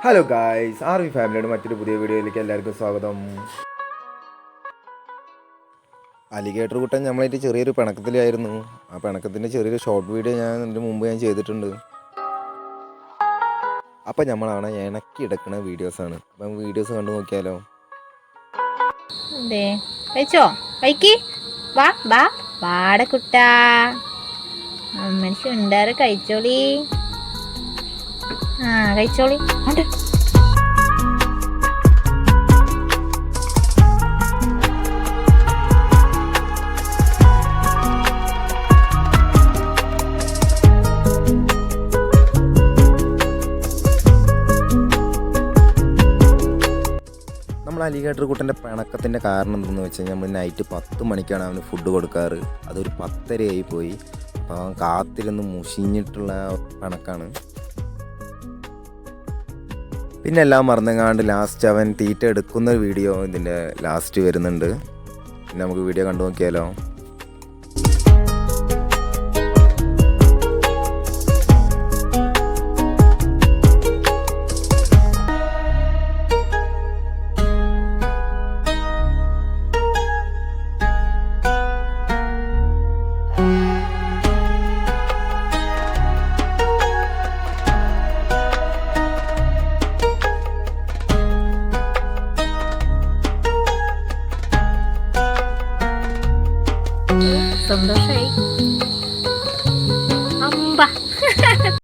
Hello guys, R V ഫാമിലിയുടെ മറ്റൊരു പുതിയ വീഡിയോയിലേക്ക് എല്ലാവർക്കും സ്വാഗതം. അലിഗേറ്റർ കൂട്ടൻ നമ്മളായിട്ട് ചെറിയൊരു പിണക്കത്തിലായിരുന്നു. ആ പിണക്കത്തിൻ്റെ ചെറിയൊരു ഷോർട്ട് വീഡിയോ ഇതിന് മുമ്പ് ചെയ്തിട്ടുണ്ട്. അപ്പം നമ്മളാണ് ഇണക്കി എടുക്കുന്ന വീഡിയോസാണ്. അപ്പം വീഡിയോസ് കണ്ടു നോക്കിയാലോ. അതെ, കഴിച്ചോ? കഴിക്ക്. വാ വാ വാട കുട്ടാ, മനുഷ്യ ഉണ്ടാറ് കഴിച്ചോളി. കഴിച്ചോളി. നമ്മൾ അലിഗേറ്റർ കൂട്ടൻ്റെ പിണക്കത്തിൻ്റെ കാരണം എന്തെന്ന് വെച്ച് കഴിഞ്ഞാൽ നമ്മൾ നൈറ്റ് 10 മണിക്കാണ് അവന് ഫുഡ് കൊടുക്കാറ്. അതൊരു 10:30 പോയി. അപ്പോൾ അവൻ കാത്തിരുന്ന് മുഷിഞ്ഞിട്ടുള്ള പിണക്കാണ്. പിന്നെ എല്ലാം മറന്നെങ്ങാണ്ട് ലാസ്റ്റ് അവൻ തീറ്റ എടുക്കുന്ന വീഡിയോ ഇതിൻ്റെ ലാസ്റ്റ് വരുന്നുണ്ട്. പിന്നെ നമുക്ക് വീഡിയോ കണ്ടു നോക്കിയാലോ. സന്തോഷായി.